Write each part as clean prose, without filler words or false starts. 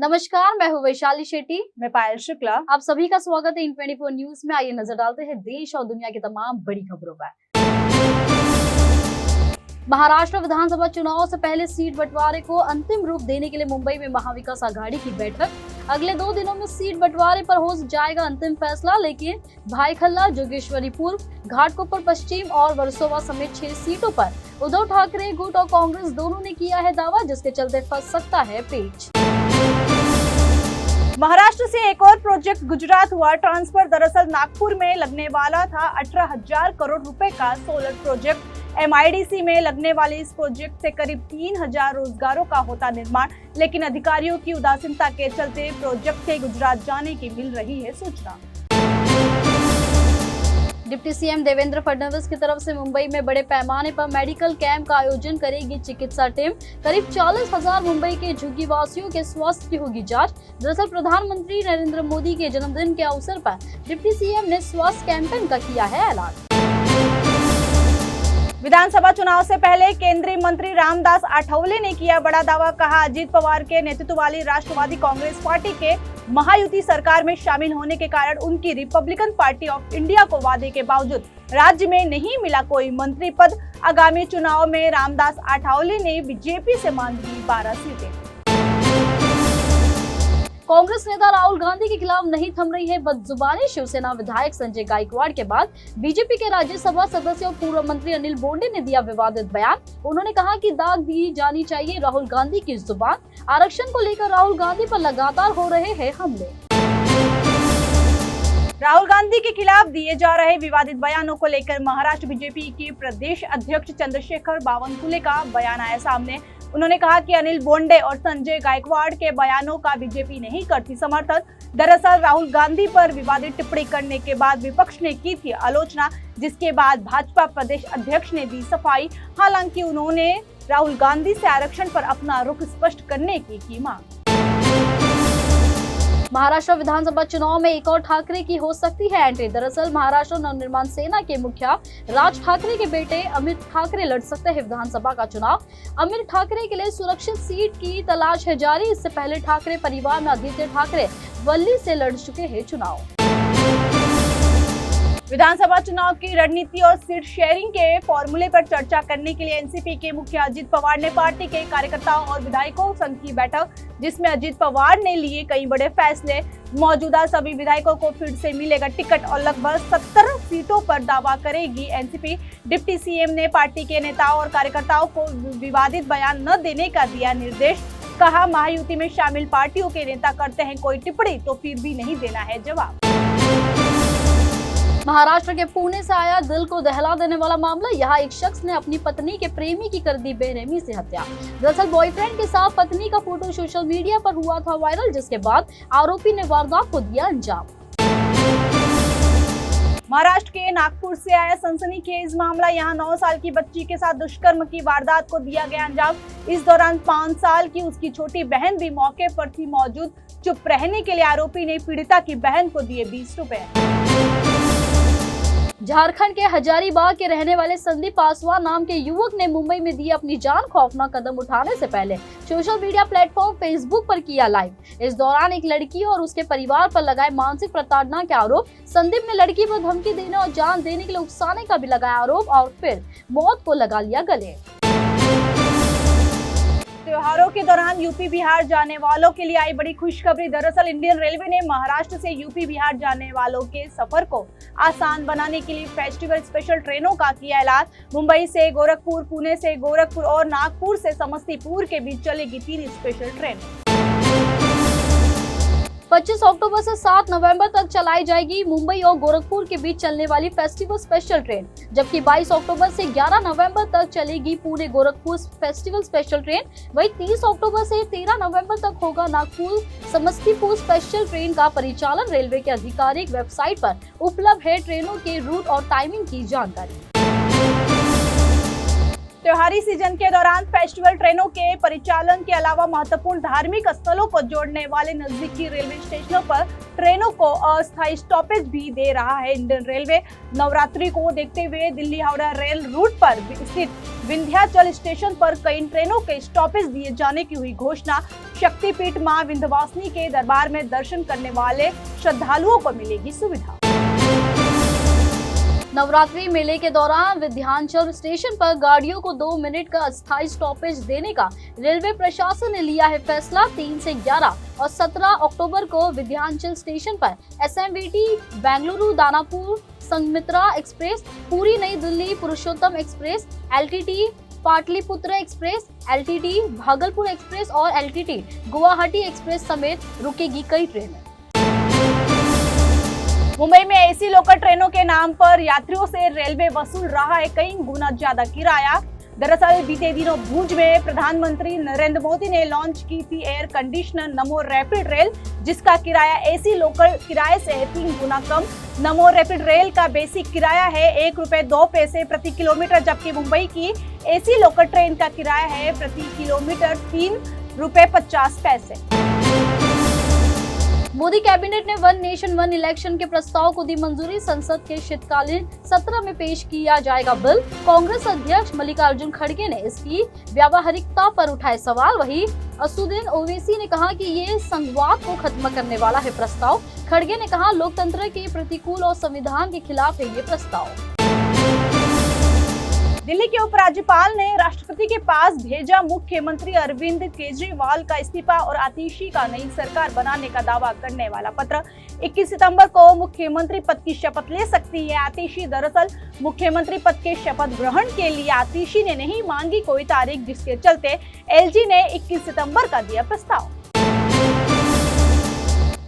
नमस्कार, मैं हूँ वैशाली शेट्टी। मैं पायल शुक्ला। आप सभी का स्वागत है इन 24 न्यूज में। आइए नजर डालते हैं देश और दुनिया की तमाम बड़ी खबरों पर। महाराष्ट्र विधानसभा चुनाव से पहले सीट बंटवारे को अंतिम रूप देने के लिए मुंबई में महाविकास आघाड़ी की बैठक। अगले 2 दिनों में सीट बंटवारे पर हो जाएगा अंतिम फैसला, लेकिन भाईखल्ला, जोगेश्वरी पूर्व, घाटकोपर पश्चिम और वर्सोवा समेत 6 सीटों पर उद्धव ठाकरे गुट और कांग्रेस दोनों ने किया है दावा, जिसके चलते फंस सकता है पेच। महाराष्ट्र से एक और प्रोजेक्ट गुजरात हुआ ट्रांसफर। दरअसल नागपुर में लगने वाला था 18,000 करोड़ रुपए का सोलर प्रोजेक्ट। MIDC में लगने वाले इस प्रोजेक्ट से करीब 3,000 रोजगारों का होता निर्माण, लेकिन अधिकारियों की उदासीनता के चलते प्रोजेक्ट के गुजरात जाने की मिल रही है सूचना। डिप्टी सीएम देवेंद्र फडणवीस की तरफ से मुंबई में बड़े पैमाने पर मेडिकल कैंप का आयोजन करेगी चिकित्सा टीम। करीब 40,000 मुंबई के झुग्गीवासियों के स्वास्थ्य की होगी जांच। दरअसल प्रधानमंत्री नरेंद्र मोदी के जन्मदिन के अवसर पर डिप्टी सीएम ने स्वास्थ्य कैंपेन का किया है ऐलान। विधानसभा चुनाव से पहले केंद्रीय मंत्री रामदास आठवले ने किया बड़ा दावा। कहा, अजीत पवार के नेतृत्व वाली राष्ट्रवादी कांग्रेस पार्टी के महायुति सरकार में शामिल होने के कारण उनकी रिपब्लिकन पार्टी ऑफ इंडिया को वादे के बावजूद राज्य में नहीं मिला कोई मंत्री पद। आगामी चुनाव में रामदास आठवले ने बीजेपी से मांगी 12 सीटें। कांग्रेस नेता राहुल गांधी के खिलाफ नहीं थम रही है बदजुबानी। शिवसेना विधायक संजय गायकवाड़ के बाद बीजेपी के राज्यसभा सदस्य और पूर्व मंत्री अनिल बोंडे ने दिया विवादित बयान। उन्होंने कहा कि दाग दी जानी चाहिए राहुल गांधी की जुबान। आरक्षण को लेकर राहुल गांधी पर लगातार हो रहे हैं हमले। राहुल गांधी के खिलाफ दिए जा रहे विवादित बयानों को लेकर महाराष्ट्र बीजेपी के प्रदेश अध्यक्ष चंद्रशेखर बावनकुले का बयान आया सामने। उन्होंने कहा कि अनिल बोंडे और संजय गायकवाड़ के बयानों का बीजेपी नहीं करती समर्थन। दरअसल राहुल गांधी पर विवादित टिप्पणी करने के बाद विपक्ष ने की थी आलोचना, जिसके बाद भाजपा प्रदेश अध्यक्ष ने दी सफाई। हालांकि उन्होंने राहुल गांधी से आरक्षण पर अपना रुख स्पष्ट करने की मांग। महाराष्ट्र विधानसभा चुनाव में एक और ठाकरे की हो सकती है एंट्री। दरअसल महाराष्ट्र नवनिर्माण सेना के मुखिया राज ठाकरे के बेटे अमित ठाकरे लड़ सकते हैं विधानसभा का चुनाव। अमित ठाकरे के लिए सुरक्षित सीट की तलाश है जारी। इससे पहले ठाकरे परिवार में आदित्य ठाकरे वल्ली से लड़ चुके हैं चुनाव। विधानसभा चुनाव की रणनीति और सीट शेयरिंग के फॉर्मूले पर चर्चा करने के लिए एनसीपी के मुखिया अजित पवार ने पार्टी के कार्यकर्ताओं और विधायकों संघ की बैठक, जिसमें अजित पवार ने लिए कई बड़े फैसले। मौजूदा सभी विधायकों को फिर से मिलेगा टिकट और लगभग 70 सीटों पर दावा करेगी एनसीपी। डिप्टी सीएम ने पार्टी के नेताओं और कार्यकर्ताओं को विवादित बयान न देने का दिया निर्देश। कहा, महायुति में शामिल पार्टियों के नेता करते हैं कोई टिप्पणी तो फिर भी नहीं देना है जवाब। महाराष्ट्र के पुणे से आया दिल को दहला देने वाला मामला। यहाँ एक शख्स ने अपनी पत्नी के प्रेमी की कर दी बेरहमी से हत्या। दरअसल बॉयफ्रेंड के साथ पत्नी का फोटो सोशल मीडिया पर हुआ था वायरल, जिसके बाद आरोपी ने वारदात को दिया अंजाम। महाराष्ट्र के नागपुर से आया सनसनीखेज मामला। यहाँ 9 साल की बच्ची के साथ दुष्कर्म की वारदात को दिया गया अंजाम। इस दौरान 5 साल की उसकी छोटी बहन भी मौके पर थी मौजूद। चुप रहने के लिए आरोपी ने पीड़िता की बहन को दिए 20 रुपए। झारखंड के हजारीबाग के रहने वाले संदीप पासवान नाम के युवक ने मुंबई में दी अपनी जान। खौफनाक कदम उठाने से पहले सोशल मीडिया प्लेटफॉर्म फेसबुक पर किया लाइव। इस दौरान एक लड़की और उसके परिवार पर लगाए मानसिक प्रताड़ना के आरोप। संदीप ने लड़की पर धमकी देने और जान देने के लिए उकसाने का भी लगाया आरोप और फिर मौत को लगा लिया गले। त्योहारों के दौरान यूपी बिहार जाने वालों के लिए आई बड़ी खुशखबरी। दरअसल इंडियन रेलवे ने महाराष्ट्र से यूपी बिहार जाने वालों के सफर को आसान बनाने के लिए फेस्टिवल स्पेशल ट्रेनों का किया ऐलान। मुंबई से गोरखपुर, पुणे से गोरखपुर और नागपुर से समस्तीपुर के बीच चलेगी 3 स्पेशल ट्रेन। 25 अक्टूबर से 7 नवंबर तक चलाई जाएगी मुंबई और गोरखपुर के बीच चलने वाली फेस्टिवल स्पेशल ट्रेन, जबकि 22 अक्टूबर से 11 नवंबर तक चलेगी Pune Gorakhpur festival special train. वहीं 30 अक्टूबर से 13 नवंबर तक होगा नागपुर समस्तीपुर स्पेशल ट्रेन का परिचालन। रेलवे के आधिकारिक वेबसाइट पर उपलब्ध है ट्रेनों के रूट और टाइमिंग की जानकारी। त्योहारी सीजन के दौरान फेस्टिवल ट्रेनों के परिचालन के अलावा महत्वपूर्ण धार्मिक स्थलों को जोड़ने वाले नजदीकी रेलवे स्टेशनों पर ट्रेनों को अस्थायी स्टॉपेज भी दे रहा है इंडियन रेलवे। नवरात्रि को देखते हुए दिल्ली हावड़ा रेल रूट पर स्थित विंध्याचल स्टेशन पर कई ट्रेनों के स्टॉपेज दिए जाने की हुई घोषणा। शक्तिपीठ मां विंध्यवासिनी के दरबार में दर्शन करने वाले श्रद्धालुओं को मिलेगी सुविधा। नवरात्रि मेले के दौरान विंध्याचल स्टेशन पर गाड़ियों को 2 मिनट का अस्थायी स्टॉपेज देने का रेलवे प्रशासन ने लिया है फैसला। 3 से 11 और 17 अक्टूबर को विंध्याचल स्टेशन पर SMVT Bengaluru Danapur Sanghamitra express, Puri New Delhi Purushottam express, LTT Pataliputra express, LTT Bhagalpur express और एलटीटी गुवाहाटी एक्सप्रेस समेत रुकेगी कई ट्रेनें। मुंबई में एसी लोकल ट्रेनों के नाम पर यात्रियों से रेलवे वसूल रहा है कई गुना ज्यादा किराया। दरअसल बीते दिनों भुज में प्रधानमंत्री नरेंद्र मोदी ने लॉन्च की थी एयर कंडीशनर नमो रैपिड रेल, जिसका किराया एसी लोकल किराए से 3 गुना कम। नमो रैपिड रेल का बेसिक किराया है ₹1.02 प्रति किलोमीटर, जबकि मुंबई की एसी लोकल ट्रेन का किराया है प्रति किलोमीटर ₹3.50। मोदी कैबिनेट ने वन नेशन वन इलेक्शन के प्रस्ताव को दी मंजूरी। संसद के शीतकालीन सत्र में पेश किया जाएगा बिल। कांग्रेस अध्यक्ष मल्लिकार्जुन खड़गे ने इसकी व्यावहारिकता पर उठाए सवाल। वहीं असदुद्दीन ओवैसी ने कहा कि ये संघवाद को खत्म करने वाला है प्रस्ताव। खड़गे ने कहा लोकतंत्र के प्रतिकूल और संविधान के खिलाफ है ये प्रस्ताव। दिल्ली के उपराज्यपाल ने राष्ट्रपति के पास भेजा मुख्यमंत्री अरविंद केजरीवाल का इस्तीफा और आतिशी का नई सरकार बनाने का दावा करने वाला पत्र। 21 सितंबर को मुख्यमंत्री पद की शपथ ले सकती है आतिशी। दरअसल मुख्यमंत्री पद के शपथ ग्रहण के लिए आतिशी ने नहीं मांगी कोई तारीख, जिसके चलते एलजी ने 21 सितंबर का दिया प्रस्ताव।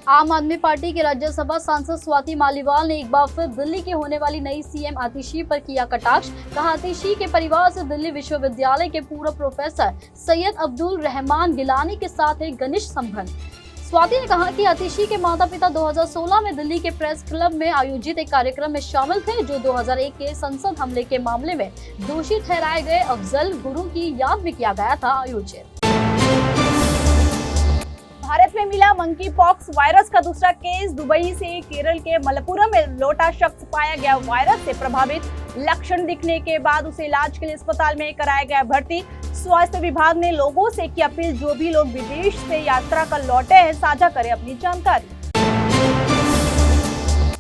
आम आदमी पार्टी के राज्यसभा सांसद स्वाति मालीवाल ने एक बार फिर दिल्ली के होने वाली नई सीएम आतिशी पर किया कटाक्ष। कहा आतिशी के परिवार से दिल्ली विश्वविद्यालय के पूर्व प्रोफेसर सैयद अब्दुल रहमान गिलानी के साथ एक घनिष्ठ संबंध। स्वाति ने कहा कि आतिशी के माता पिता 2016 में दिल्ली के प्रेस क्लब में आयोजित एक कार्यक्रम में शामिल थे, जो 2001 के संसद हमले के मामले में दोषी ठहराए गए अफजल गुरु की याद में किया गया था आयोजित। भारत में मिला मंकी पॉक्स वायरस का दूसरा केस। दुबई से केरल के मलप्पुरम में लौटा शख्स पाया गया वायरस से प्रभावित। लक्षण दिखने के बाद उसे इलाज के लिए अस्पताल में कराया गया भर्ती। स्वास्थ्य विभाग ने लोगों से की अपील, जो भी लोग विदेश से यात्रा कर लौटे हैं साझा करें अपनी जानकारी।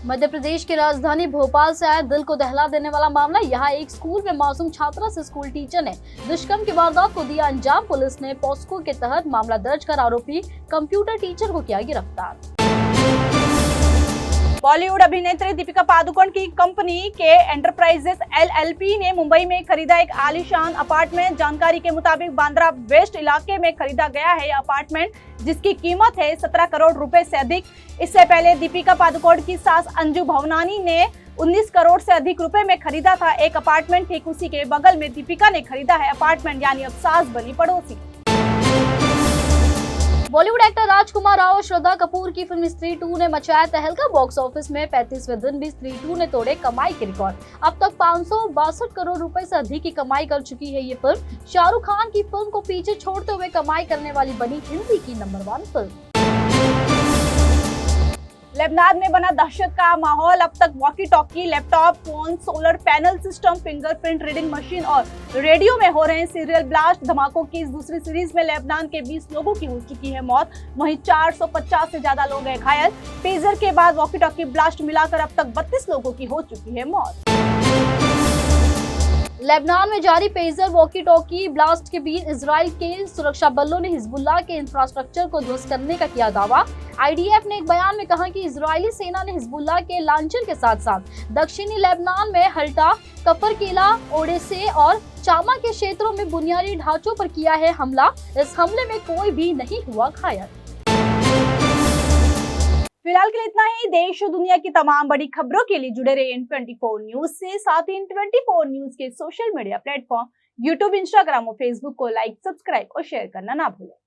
मध्य प्रदेश की राजधानी भोपाल से आया दिल को दहला देने वाला मामला। यहाँ एक स्कूल में मासूम छात्रा से स्कूल टीचर ने दुष्कर्म की वारदात को दिया अंजाम। पुलिस ने पॉस्को के तहत मामला दर्ज कर आरोपी कंप्यूटर टीचर को किया गिरफ्तार। बॉलीवुड अभिनेत्री दीपिका पादुकोण की कंपनी के एंटरप्राइजेस एलएलपी ने मुंबई में खरीदा एक आलीशान अपार्टमेंट। जानकारी के मुताबिक बांद्रा वेस्ट इलाके में खरीदा गया है यह अपार्टमेंट, जिसकी कीमत है 17 करोड़ रुपए से अधिक। इससे पहले दीपिका पादुकोण की सास अंजू भवनानी ने 19 करोड़ से अधिक रुपए में खरीदा था एक अपार्टमेंट। ठीक उसी के बगल में दीपिका ने खरीदा है अपार्टमेंट, यानी अब सास बनी पड़ोसी। बॉलीवुड एक्टर राजकुमार राव और श्रद्धा कपूर की फिल्म स्त्री 2 ने मचाया तहलका। बॉक्स ऑफिस में 35वें दिन भी स्त्री 2 ने तोड़े कमाई के रिकॉर्ड। अब तक 562 करोड़ रुपए से अधिक की कमाई कर चुकी है ये फिल्म। शाहरुख खान की फिल्म को पीछे छोड़ते हुए कमाई करने वाली बनी हिंदी की नंबर 1 फिल्म। लेबनान में बना दहशत का माहौल। अब तक walkie talkie, laptop, phone, solar panel system, fingerprint reading machine और रेडियो में हो रहे हैं सीरियल ब्लास्ट। धमाकों की इस दूसरी सीरीज में लेबनान के 20 लोगों की हो चुकी है मौत, वहीं 450 से ज्यादा लोग हैं घायल। पेजर के बाद वॉकी टॉकी ब्लास्ट मिलाकर अब तक 32 लोगों की हो चुकी है मौत। लेबनान में जारी पेजर वॉकी टॉकी ब्लास्ट के बीच इजराइल के सुरक्षा बलों ने हिजबुल्लाह के इंफ्रास्ट्रक्चर को ध्वस्त करने का किया दावा। आईडीएफ ने एक बयान में कहा कि इजरायली सेना ने हिजबुल्लाह के लांचर के साथ साथ दक्षिणी लेबनान में हल्टा, कफरकेला, ओडेसे और चामा के क्षेत्रों में बुनियादी ढांचों पर किया है हमला। इस हमले में कोई भी नहीं हुआ घायल। फिलहाल के लिए इतना ही। देश और दुनिया की तमाम बड़ी खबरों के लिए जुड़े रहिए N24 न्यूज से। साथ ही N24 न्यूज के social media platform YouTube, Instagram और फेसबुक को लाइक, सब्सक्राइब और शेयर करना ना भूलें।